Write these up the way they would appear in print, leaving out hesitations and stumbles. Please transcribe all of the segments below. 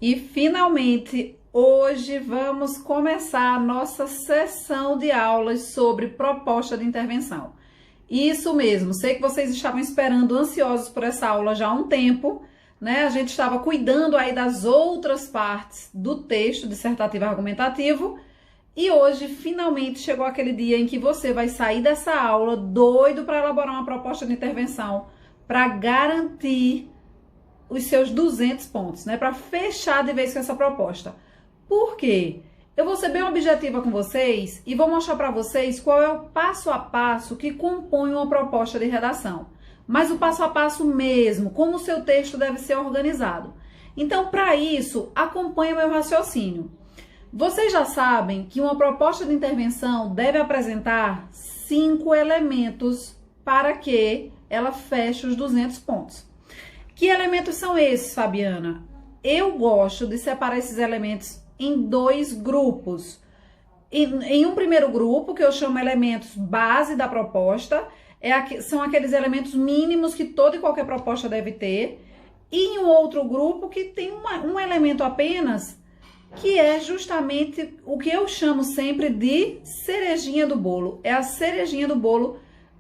E finalmente, hoje vamos começar a nossa sessão de aulas sobre proposta de intervenção. Isso mesmo, sei que vocês estavam esperando ansiosos por essa aula já há um tempo, né? A gente estava cuidando aí das outras partes do texto dissertativo argumentativo e hoje finalmente chegou aquele dia em que você vai sair dessa aula doido para elaborar uma proposta de intervenção para garantir os seus 200 pontos, né? Para fechar de vez com essa proposta. Por quê? Eu vou ser bem objetiva com vocês e vou mostrar para vocês qual é o passo a passo que compõe uma proposta de redação. Mas o passo a passo mesmo, como o seu texto deve ser organizado. Então, para isso, acompanhe o meu raciocínio. Vocês já sabem que uma proposta de intervenção deve apresentar 5 elementos para que ela feche os 200 pontos. Que elementos são esses, Fabiana? Eu gosto de separar esses elementos em 2 grupos. Em um primeiro grupo, que eu chamo elementos base da proposta, são aqueles elementos mínimos que toda e qualquer proposta deve ter. E em um outro grupo que tem um elemento apenas, que é justamente o que eu chamo sempre de cerejinha do bolo. É a cerejinha do bolo,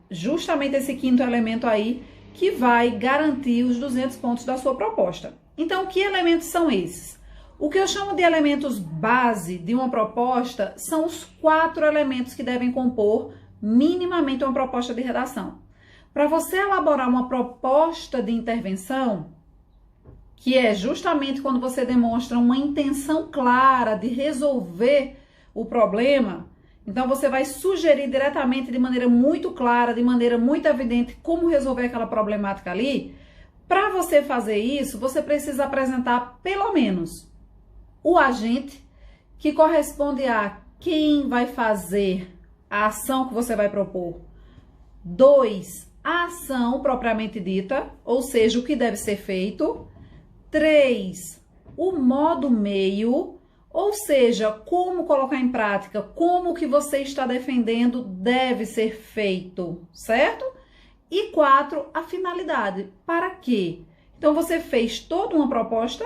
justamente esse 5º elemento aí, que vai garantir os 200 pontos da sua proposta. Então, que elementos são esses? O que eu chamo de elementos base de uma proposta são os 4 elementos que devem compor minimamente uma proposta de redação. Para você elaborar uma proposta de intervenção, que é justamente quando você demonstra uma intenção clara de resolver o problema, então você vai sugerir diretamente, de maneira muito clara, de maneira muito evidente, como resolver aquela problemática ali. Para você fazer isso, você precisa apresentar pelo menos o agente, que corresponde a quem vai fazer a ação que você vai propor. 2, a ação propriamente dita, ou seja, o que deve ser feito. 3, o modo meio, ou seja, como colocar em prática, como o que você está defendendo deve ser feito, certo? E 4, a finalidade. Para quê? Então, você fez toda uma proposta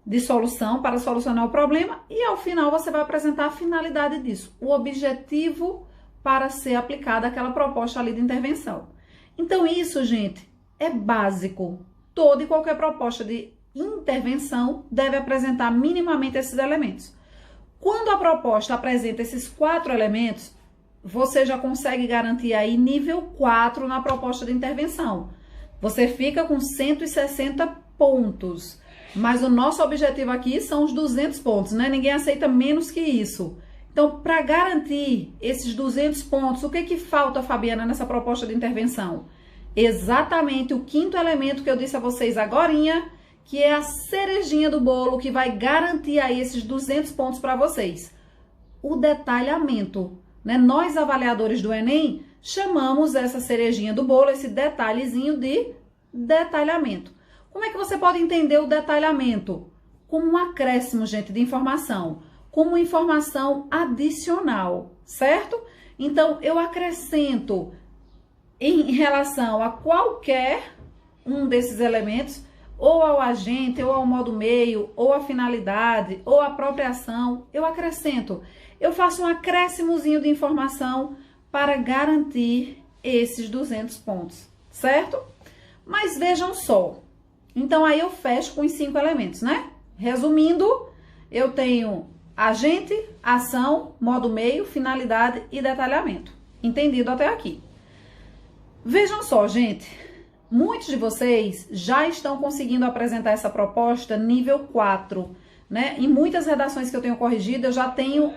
de solução para solucionar o problema e, ao final, você vai apresentar a finalidade disso, o objetivo para ser aplicada aquela proposta ali de intervenção. Então, isso, gente, é básico. Toda e qualquer proposta de intervenção deve apresentar minimamente esses elementos. Quando a proposta apresenta esses 4 elementos, você já consegue garantir aí nível 4 na proposta de intervenção. Você fica com 160 pontos. Mas o nosso objetivo aqui são os 200 pontos, né? Ninguém aceita menos que isso. Então, para garantir esses 200 pontos, o que falta, Fabiana, nessa proposta de intervenção? Exatamente o 5º elemento que eu disse a vocês agorinha, que é a cerejinha do bolo, que vai garantir aí esses 200 pontos para vocês. O detalhamento, né? Nós, avaliadores do Enem, chamamos essa cerejinha do bolo, esse detalhezinho de detalhamento. Como é que você pode entender o detalhamento? Como um acréscimo, gente, de informação, como informação adicional, certo? Então, eu acrescento em relação a qualquer um desses elementos, ou ao agente, ou ao modo meio, ou à finalidade, ou à própria ação, eu acrescento. Eu faço um acréscimozinho de informação para garantir esses 200 pontos, certo? Mas vejam só. Então, aí eu fecho com os 5 elementos, né? Resumindo, eu tenho agente, ação, modo meio, finalidade e detalhamento. Entendido até aqui? Vejam só, gente. Muitos de vocês já estão conseguindo apresentar essa proposta nível 4, né? Em muitas redações que eu tenho corrigido, eu já tenho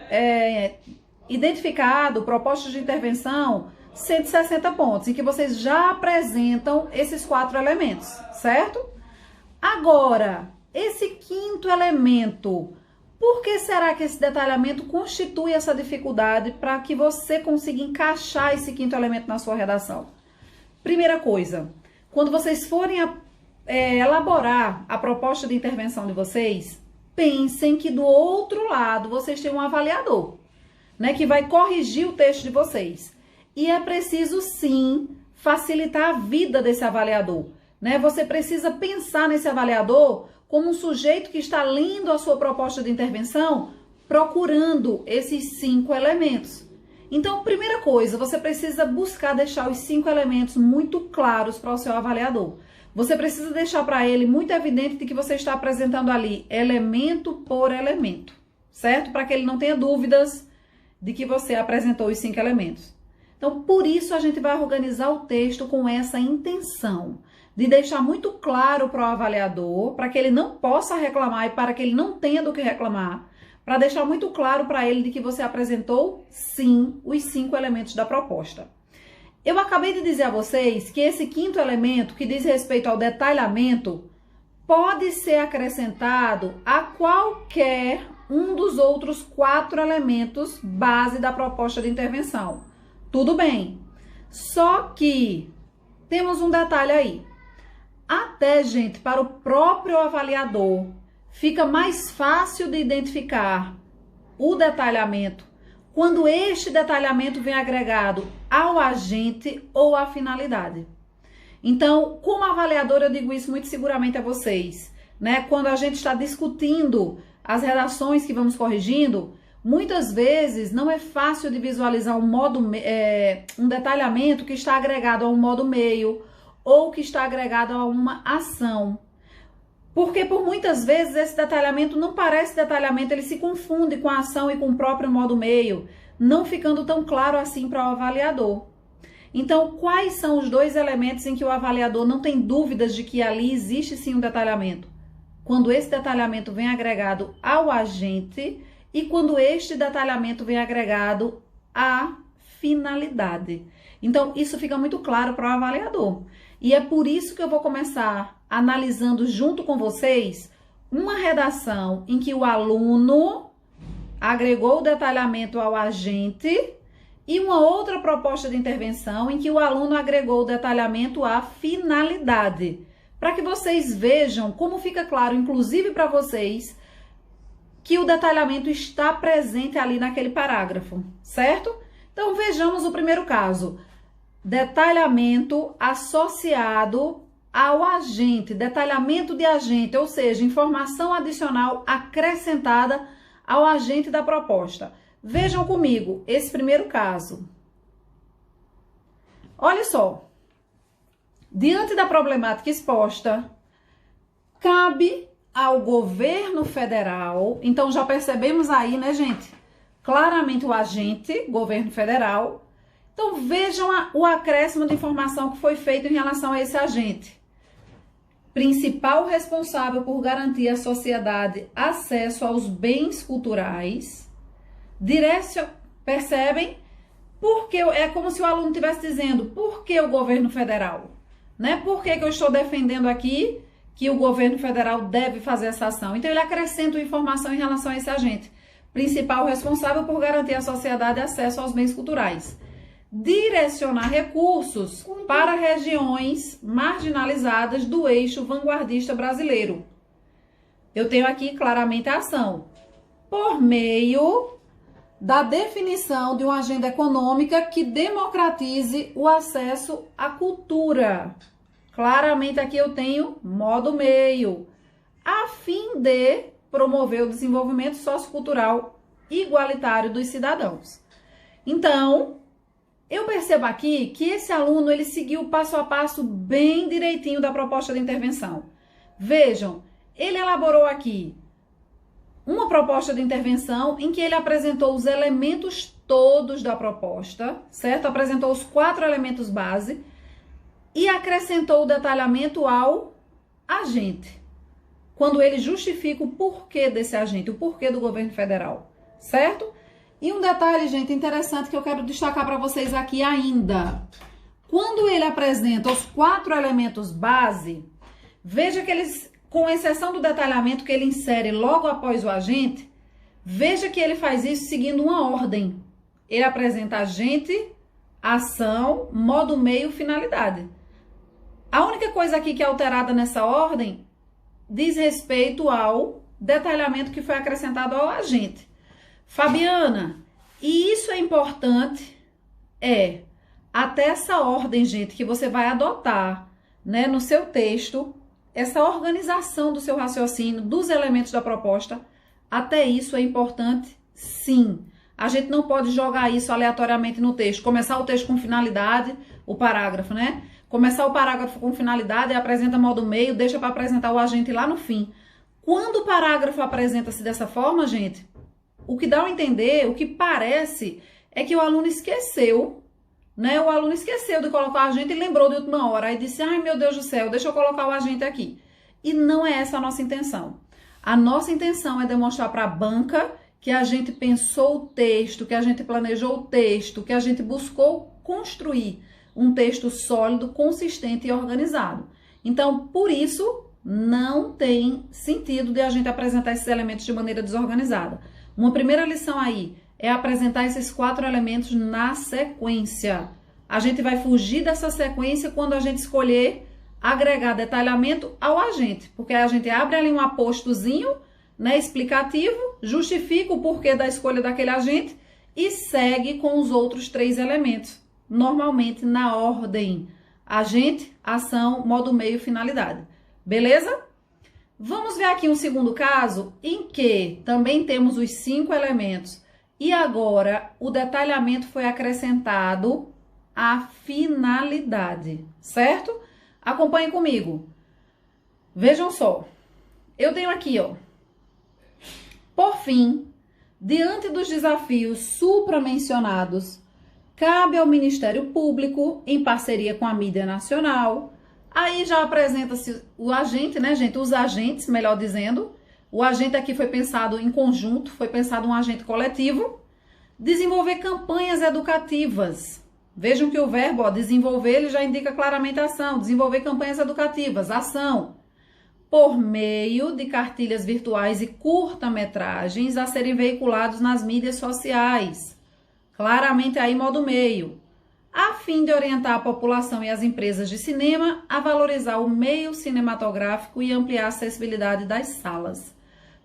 identificado propostas de intervenção 160 pontos, em que vocês já apresentam esses 4 elementos, certo? Agora, esse 5º elemento, por que será que esse detalhamento constitui essa dificuldade para que você consiga encaixar esse 5º elemento na sua redação? Primeira coisa, quando vocês forem elaborar a proposta de intervenção de vocês, pensem que do outro lado vocês têm um avaliador, né, que vai corrigir o texto de vocês. E é preciso, sim, facilitar a vida desse avaliador, né? Você precisa pensar nesse avaliador como um sujeito que está lendo a sua proposta de intervenção, procurando esses 5 elementos. Então, primeira coisa, você precisa buscar deixar os 5 elementos muito claros para o seu avaliador. Você precisa deixar para ele muito evidente de que você está apresentando ali elemento por elemento, certo? Para que ele não tenha dúvidas de que você apresentou os 5 elementos. Então, por isso a gente vai organizar o texto com essa intenção de deixar muito claro para o avaliador, para que ele não possa reclamar e para que ele não tenha do que reclamar, para deixar muito claro para ele de que você apresentou, sim, os 5 elementos da proposta. Eu acabei de dizer a vocês que esse 5º elemento, que diz respeito ao detalhamento, pode ser acrescentado a qualquer um dos outros 4 elementos base da proposta de intervenção. Tudo bem. Só que temos um detalhe aí. Até, gente, para o próprio avaliador, fica mais fácil de identificar o detalhamento quando este detalhamento vem agregado ao agente ou à finalidade. Então, como avaliador, eu digo isso muito seguramente a vocês, né? Quando a gente está discutindo as redações que vamos corrigindo, muitas vezes não é fácil de visualizar um detalhamento que está agregado a um modo meio ou que está agregado a uma ação. Porque por muitas vezes esse detalhamento não parece detalhamento, ele se confunde com a ação e com o próprio modo meio, não ficando tão claro assim para o avaliador. Então, quais são os 2 elementos em que o avaliador não tem dúvidas de que ali existe sim um detalhamento? Quando esse detalhamento vem agregado ao agente e quando este detalhamento vem agregado à finalidade. Então, isso fica muito claro para o avaliador. E é por isso que eu vou começar analisando junto com vocês uma redação em que o aluno agregou o detalhamento ao agente e uma outra proposta de intervenção em que o aluno agregou o detalhamento à finalidade. Para que vocês vejam como fica claro, inclusive para vocês, que o detalhamento está presente ali naquele parágrafo, certo? Então, vejamos o primeiro caso. Detalhamento associado ao agente, detalhamento de agente, ou seja, informação adicional acrescentada ao agente da proposta. Vejam comigo esse primeiro caso. Olha só. Diante da problemática exposta, cabe ao governo federal, então já percebemos aí, né, gente? Claramente o agente, governo federal. Então vejam o acréscimo de informação que foi feito em relação a esse agente. Principal responsável por garantir à sociedade acesso aos bens culturais. Percebem? Porque é como se o aluno estivesse dizendo, por que o governo federal? Né? Por que eu estou defendendo aqui que o governo federal deve fazer essa ação? Então ele acrescenta informação em relação a esse agente. Principal responsável por garantir à sociedade acesso aos bens culturais. Direcionar recursos para regiões marginalizadas do eixo vanguardista brasileiro. Eu tenho aqui claramente a ação. Por meio da definição de uma agenda econômica que democratize o acesso à cultura. Claramente aqui eu tenho modo meio, a fim de promover o desenvolvimento sociocultural igualitário dos cidadãos. Então, eu percebo aqui que esse aluno ele seguiu o passo a passo bem direitinho da proposta de intervenção. Vejam, ele elaborou aqui uma proposta de intervenção em que ele apresentou os elementos todos da proposta, certo? Apresentou os 4 elementos base e acrescentou o detalhamento ao agente, quando ele justifica o porquê desse agente, o porquê do governo federal, certo? E um detalhe, gente, interessante que eu quero destacar para vocês aqui ainda. Quando ele apresenta os 4 elementos base, veja que eles, com exceção do detalhamento que ele insere logo após o agente, veja que ele faz isso seguindo uma ordem. Ele apresenta agente, ação, modo meio, finalidade. A única coisa aqui que é alterada nessa ordem diz respeito ao detalhamento que foi acrescentado ao agente. Fabiana, e isso é importante, até essa ordem, gente, que você vai adotar, né, no seu texto, essa organização do seu raciocínio, dos elementos da proposta, até isso é importante, sim. A gente não pode jogar isso aleatoriamente no texto. Começar o texto com finalidade, o parágrafo, né? Começar o parágrafo com finalidade, apresenta modo meio, deixa para apresentar o agente lá no fim. Quando o parágrafo apresenta-se dessa forma, gente, o que dá a entender, o que parece, é que o aluno esqueceu, né? O aluno esqueceu de colocar o agente e lembrou de última hora. Aí disse, ai meu Deus do céu, deixa eu colocar o agente aqui. E não é essa a nossa intenção. A nossa intenção é demonstrar para a banca que a gente pensou o texto, que a gente planejou o texto, que a gente buscou construir um texto sólido, consistente e organizado. Então, por isso, não tem sentido de a gente apresentar esses elementos de maneira desorganizada. Uma primeira lição aí é apresentar esses 4 elementos na sequência. A gente vai fugir dessa sequência quando a gente escolher agregar detalhamento ao agente, porque a gente abre ali um apostozinho, né, explicativo, justifica o porquê da escolha daquele agente e segue com os outros 3 elementos, normalmente na ordem: agente, ação, modo meio, finalidade. Beleza? Vamos ver aqui um segundo caso em que também temos os 5 elementos e agora o detalhamento foi acrescentado à finalidade, certo? Acompanhem comigo. Vejam só, eu tenho aqui, ó. Por fim, diante dos desafios supramencionados, cabe ao Ministério Público, em parceria com a mídia nacional, aí já apresenta-se o agente, né, gente? Os agentes, melhor dizendo. O agente aqui foi pensado em conjunto, foi pensado um agente coletivo. Desenvolver campanhas educativas. Vejam que o verbo, ó, desenvolver, ele já indica claramente a ação. Desenvolver campanhas educativas, ação. Por meio de cartilhas virtuais e curta-metragens a serem veiculados nas mídias sociais. Claramente aí modo meio. A fim de orientar a população e as empresas de cinema a valorizar o meio cinematográfico e ampliar a acessibilidade das salas.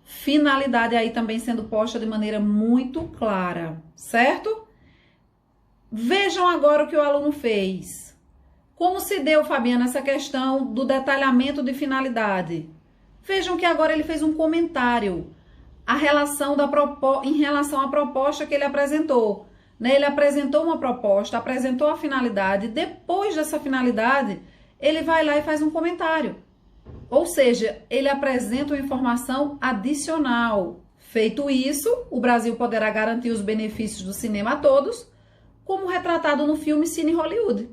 Finalidade aí também sendo posta de maneira muito clara, certo? Vejam agora o que o aluno fez. Como se deu, Fabiana, essa questão do detalhamento de finalidade? Vejam que agora ele fez um comentário em relação à proposta que ele apresentou. Né? Ele apresentou uma proposta, apresentou a finalidade, depois dessa finalidade, ele vai lá e faz um comentário. Ou seja, ele apresenta uma informação adicional. Feito isso, o Brasil poderá garantir os benefícios do cinema a todos, como retratado no filme Cine Hollywood.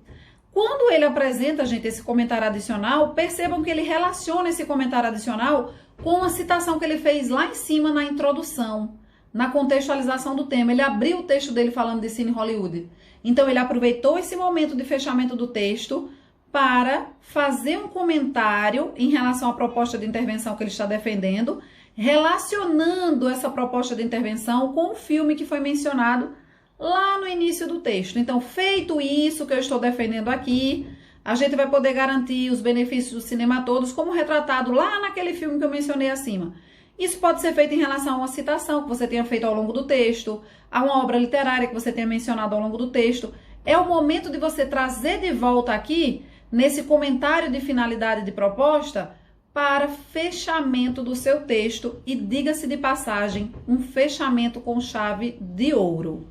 Quando ele apresenta, gente, esse comentário adicional, percebam que ele relaciona esse comentário adicional com a citação que ele fez lá em cima na introdução, na contextualização do tema. Ele abriu o texto dele falando de Cine Hollywood. Então, ele aproveitou esse momento de fechamento do texto para fazer um comentário em relação à proposta de intervenção que ele está defendendo, relacionando essa proposta de intervenção com o filme que foi mencionado lá no início do texto. Então, feito isso que eu estou defendendo aqui, a gente vai poder garantir os benefícios do cinema a todos, como retratado lá naquele filme que eu mencionei acima. Isso pode ser feito em relação a uma citação que você tenha feito ao longo do texto, a uma obra literária que você tenha mencionado ao longo do texto. É o momento de você trazer de volta aqui, nesse comentário de finalidade de proposta, para fechamento do seu texto e, diga-se de passagem, um fechamento com chave de ouro.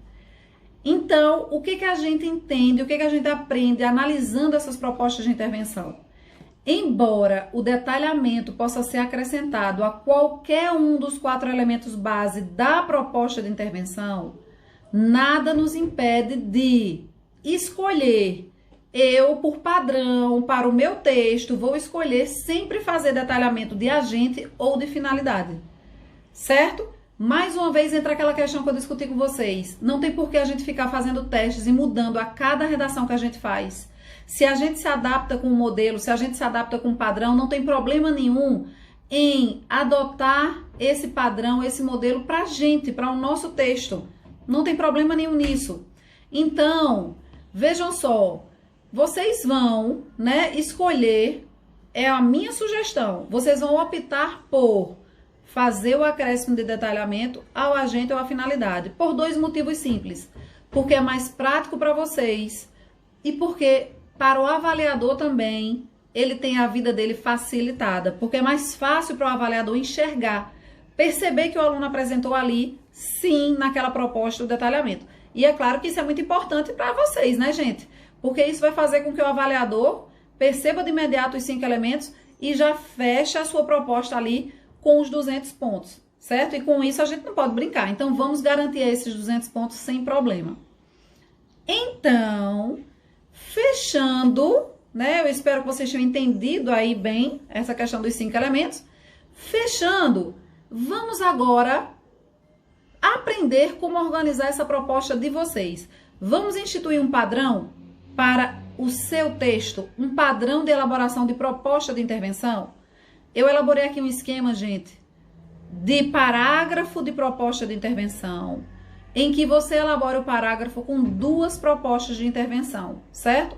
Então, o que a gente entende, o que a gente aprende analisando essas propostas de intervenção? Embora o detalhamento possa ser acrescentado a qualquer um dos 4 elementos base da proposta de intervenção, nada nos impede de escolher. Eu, por padrão, para o meu texto, vou escolher sempre fazer detalhamento de agente ou de finalidade, certo? Mais uma vez entra aquela questão que eu discuti com vocês. Não tem por que a gente ficar fazendo testes e mudando a cada redação que a gente faz. Se a gente se adapta com o modelo, se a gente se adapta com o padrão, não tem problema nenhum em adotar esse padrão, esse modelo para a gente, para o nosso texto. Não tem problema nenhum nisso. Então, vejam só, vocês vão, né, escolher, é a minha sugestão, vocês vão optar por fazer o acréscimo de detalhamento ao agente ou à finalidade, por 2 motivos simples. Porque é mais prático para vocês e porque, para o avaliador também, ele tem a vida dele facilitada, porque é mais fácil para o avaliador enxergar, perceber que o aluno apresentou ali, sim, naquela proposta do detalhamento. E é claro que isso é muito importante para vocês, né, gente? Porque isso vai fazer com que o avaliador perceba de imediato os 5 elementos e já feche a sua proposta ali com os 200 pontos, certo? E com isso a gente não pode brincar. Então, vamos garantir esses 200 pontos sem problema. Então, fechando, né? Eu espero que vocês tenham entendido aí bem essa questão dos 5 elementos. Fechando, vamos agora aprender como organizar essa proposta de vocês. Vamos instituir um padrão para o seu texto, um padrão de elaboração de proposta de intervenção. Eu elaborei aqui um esquema, gente, de parágrafo de proposta de intervenção, em que você elabora o parágrafo com 2 propostas de intervenção, certo?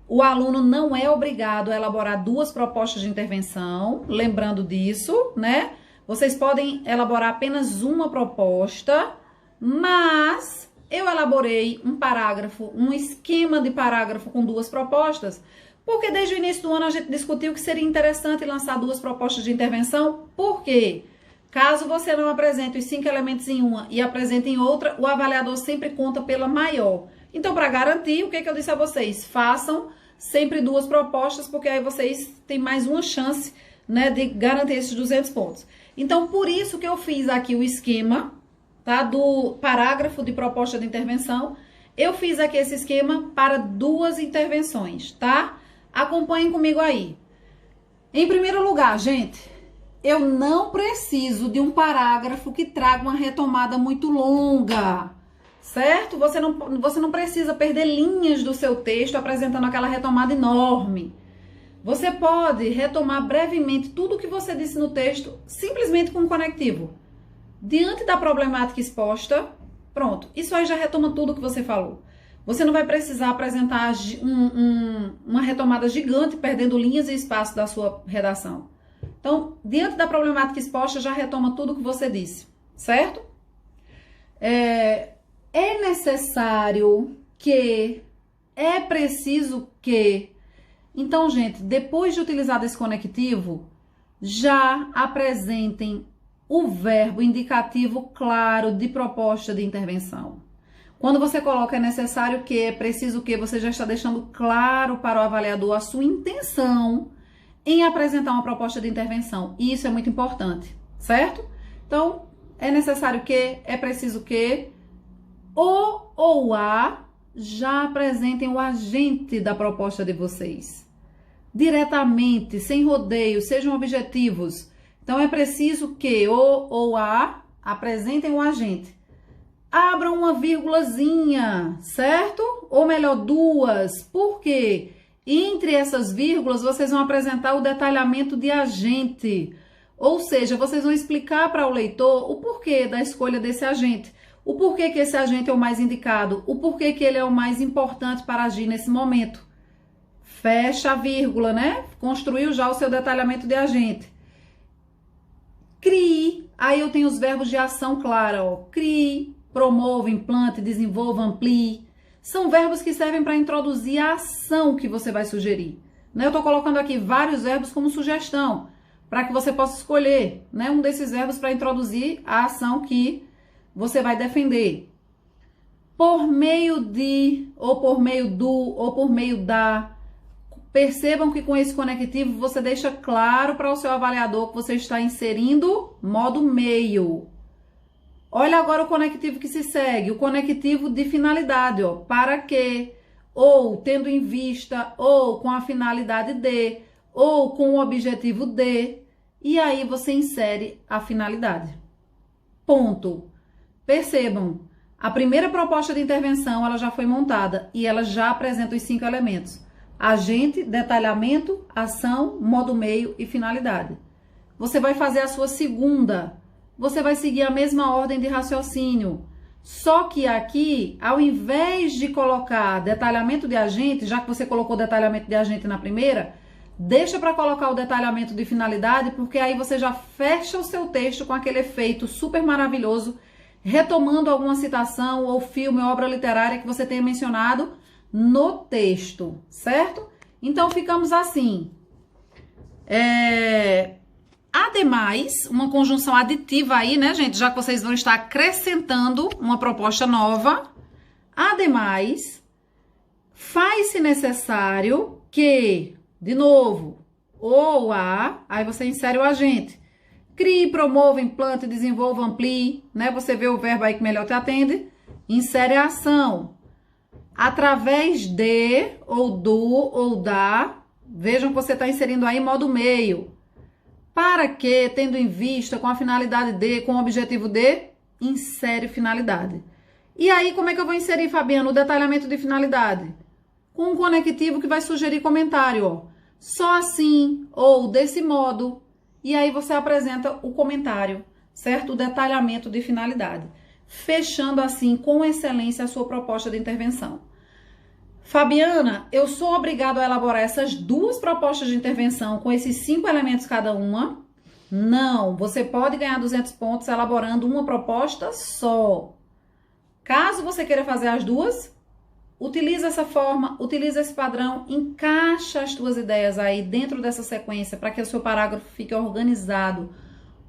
O aluno não é obrigado a elaborar 2 propostas de intervenção, lembrando disso, né? Vocês podem elaborar apenas uma proposta, mas eu elaborei um parágrafo, um esquema de parágrafo com 2 propostas, porque desde o início do ano a gente discutiu que seria interessante lançar 2 propostas de intervenção. Por quê? Caso você não apresente os 5 elementos em uma e apresente em outra, o avaliador sempre conta pela maior. Então, para garantir, o que eu disse a vocês? Façam sempre 2 propostas, porque aí vocês têm mais uma chance, né, de garantir esses 200 pontos. Então, por isso que eu fiz aqui o esquema, tá, do parágrafo de proposta de intervenção. Eu fiz aqui esse esquema para 2 intervenções, tá? Acompanhem comigo aí. Em primeiro lugar, gente, eu não preciso de um parágrafo que traga uma retomada muito longa, certo? Você não precisa perder linhas do seu texto apresentando aquela retomada enorme. Você pode retomar brevemente tudo o que você disse no texto, simplesmente com um conectivo. Diante da problemática exposta, pronto, isso aí já retoma tudo o que você falou. Você não vai precisar apresentar uma retomada gigante, perdendo linhas e espaço da sua redação. Então, diante da problemática exposta, já retoma tudo o que você disse, certo? É necessário que, é preciso que... Então, gente, depois de utilizar esse conectivo, já apresentem o verbo indicativo claro de proposta de intervenção. Quando você coloca é necessário que, é preciso que, você já está deixando claro para o avaliador a sua intenção em apresentar uma proposta de intervenção. E isso é muito importante, certo? Então, é necessário que, é preciso que, o ou a já apresentem o agente da proposta de vocês. Diretamente, sem rodeio, sejam objetivos. Então, é preciso que o ou a apresentem o agente. Abram uma vírgulazinha, certo? Ou melhor, 2. Por quê? Entre essas vírgulas, vocês vão apresentar o detalhamento de agente. Ou seja, vocês vão explicar para o leitor o porquê da escolha desse agente. O porquê que esse agente é o mais indicado. O porquê que ele é o mais importante para agir nesse momento. Fecha a vírgula, né? Construiu já o seu detalhamento de agente. Crie. Aí eu tenho os verbos de ação clara, ó. Crie, promova, implante, desenvolva, amplie. São verbos que servem para introduzir a ação que você vai sugerir. Né? Eu estou colocando aqui vários verbos como sugestão, para que você possa escolher, né, um desses verbos para introduzir a ação que você vai defender. Por meio de, ou por meio do, ou por meio da. Percebam que com esse conectivo você deixa claro para o seu avaliador que você está inserindo modo meio. Olha agora o conectivo que se segue, o conectivo de finalidade, ó, para que, ou tendo em vista, ou com a finalidade de, ou com o objetivo de, e aí você insere a finalidade. Ponto. Percebam, a primeira proposta de intervenção ela já foi montada e ela já apresenta os 5 elementos. Agente, detalhamento, ação, modo meio e finalidade. Você vai fazer a sua segunda. Você vai seguir a mesma ordem de raciocínio. Só que aqui, ao invés de colocar detalhamento de agente, já que você colocou detalhamento de agente na primeira, deixa para colocar o detalhamento de finalidade, porque aí você já fecha o seu texto com aquele efeito super maravilhoso, retomando alguma citação ou filme ou obra literária que você tenha mencionado no texto, certo? Então, ficamos assim. Ademais, uma conjunção aditiva aí, né, gente? Já que vocês vão estar acrescentando uma proposta nova. Ademais, faz-se necessário que, de novo, ou a, aí você insere o agente. Crie, promova, implante, desenvolva, amplie, né? Você vê o verbo aí que melhor te atende. Insere a ação. Através de, ou do, ou da. Vejam que você está inserindo aí modo meio. Para que, tendo em vista, com a finalidade de, com o objetivo de, insere finalidade. E aí, como é que eu vou inserir, Fabiana, o detalhamento de finalidade? Com um conectivo que vai sugerir comentário, ó. Só assim, ou desse modo. E aí você apresenta o comentário, certo? O detalhamento de finalidade. Fechando assim, com excelência, a sua proposta de intervenção. Fabiana, eu sou obrigado a elaborar essas 2 propostas de intervenção com esses 5 elementos cada uma? Não, você pode ganhar 200 pontos elaborando uma proposta só. Caso você queira fazer as 2, utiliza essa forma, utiliza esse padrão, encaixa as tuas ideias aí dentro dessa sequência para que o seu parágrafo fique organizado,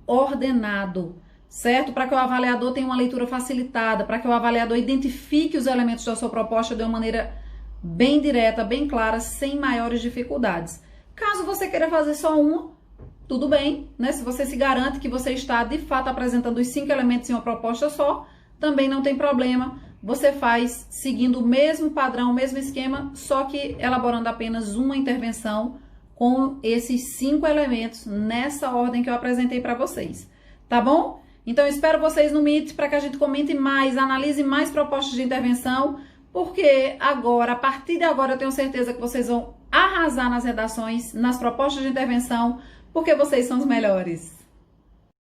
ordenado, certo? Para que o avaliador tenha uma leitura facilitada, para que o avaliador identifique os elementos da sua proposta de uma maneira bem direta, bem clara, sem maiores dificuldades. Caso você queira fazer só uma, tudo bem, né? Se você se garante que você está, de fato, apresentando os 5 elementos em uma proposta só, também não tem problema. Você faz seguindo o mesmo padrão, o mesmo esquema, só que elaborando apenas uma intervenção com esses 5 elementos nessa ordem que eu apresentei para vocês. Tá bom? Então, eu espero vocês no Meet para que a gente comente mais, analise mais propostas de intervenção, porque agora, a partir de agora, eu tenho certeza que vocês vão arrasar nas redações, nas propostas de intervenção, porque vocês são os melhores.